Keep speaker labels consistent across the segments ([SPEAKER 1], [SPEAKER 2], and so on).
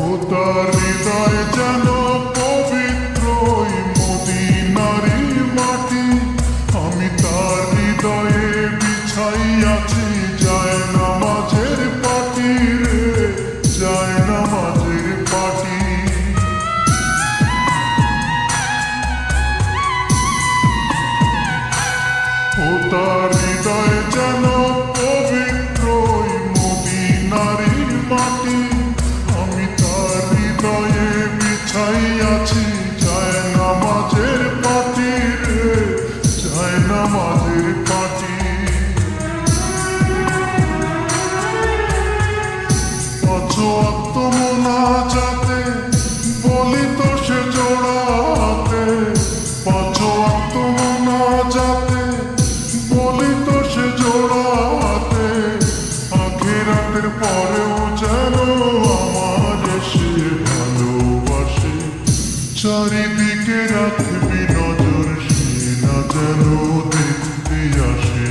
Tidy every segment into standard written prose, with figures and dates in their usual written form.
[SPEAKER 1] ও তার হৃদয় যেন পবিত্র মদিনারি মাটি। আমি তার হৃদয়ে বিছাইয়াছি যায় নামাজের পাটি রে, যায় নামাজের পাটি। ও তার হৃদয় যেন পবিত্র মদিনারি মাটি। আমি তার হৃদয়ে বিছাইয়াছি যায় নামাজের পাটি রে, যায় নামাজের পাটি। পাঁচ ওয়াক্ত মুনাজাতে বলি তো সে জোড়াতে, পাঁচ ওয়াক্ত মুনাজাতে বলি তো সে জোড়াতে। আখিরাতের পরেও যেন আমার সে ভালোবাসে। চারিদিকে রাখবি নজর সে না যেন দেখতে আসে।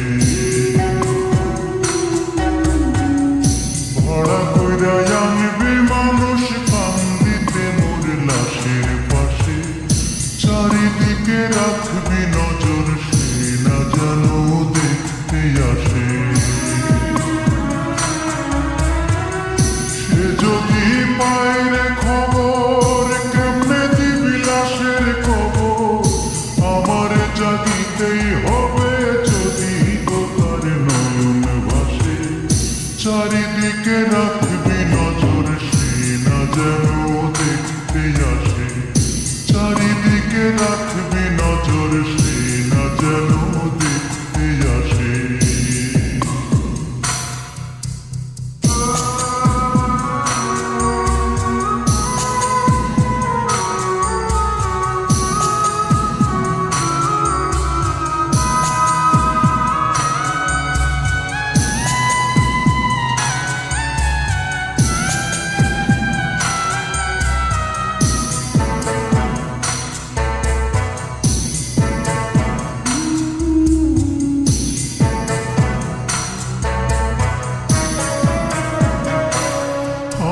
[SPEAKER 1] ভাড়া কইরা আনবি মানুষ কান্দিতে মোর লাশের পাশে। চারিদিকে রাখবি নজর সে না যেন দেখতে আসে। সে যদি পায় রে খবর কেমনে দিবি লাশের খবর। আমার জাগিতেই হবে যদি তার নয়ন ভাসে। চারিদিকে রাখবি নজর সে না যেন দেখতে আসে। চারিদিকে রাখবি নজর সে না যেন দেখতে আসে।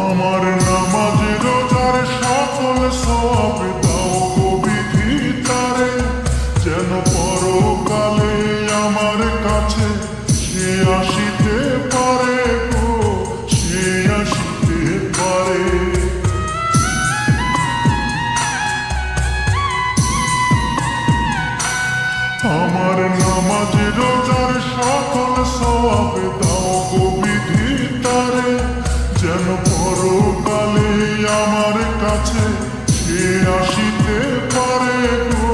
[SPEAKER 1] আমার নামাজ রোজার সকল সওয়াব দাও গো বিধি তারে। যেন পরকালে আমার কাছে সে আসিতে পারে গো, সে আসিতে পারে। আমার নামাজ রোজার সকল সওয়াব দাও গো বিধি তারে। যেন পরকালে আমার কাছে সে আসিতে পারে গো,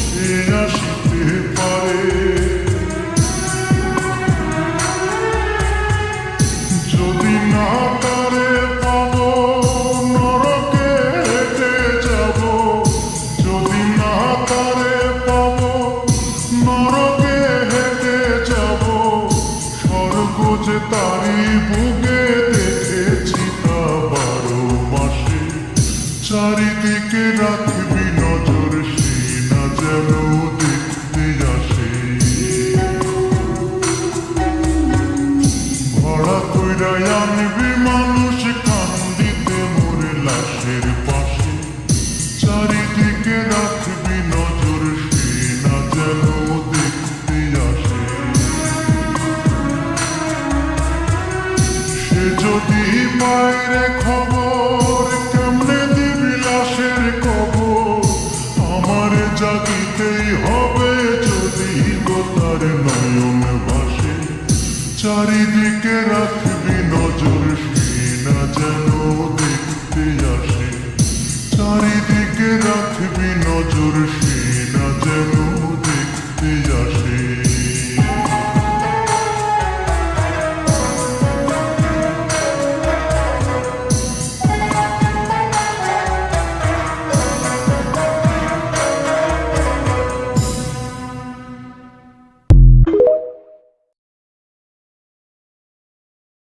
[SPEAKER 1] সে আসিতে পারে। যদি না তারে পাবো নরকে হেঁটে যাব। যদি না তারে পাবো নরকে হেঁটে যাব। স্বর্গ যে তারি বুকে দেখেছি তা 12 মাসে। চারিদিকে রাখবি নজর সে না যেন দেখতে আসে। ভাড়া কইরা আনবি মানুষ কান্দিতে মোর লাশের পাশে। চারিদিকে রাখবি নজর সে না যেন দেখতে আসে। সে যদি পায় রে খবর কেমনে দিবি লাশের খবর। আমার জাগিতেই হবে যদি গো তার নয়ন ভাসে। চারিদিকে রাখবি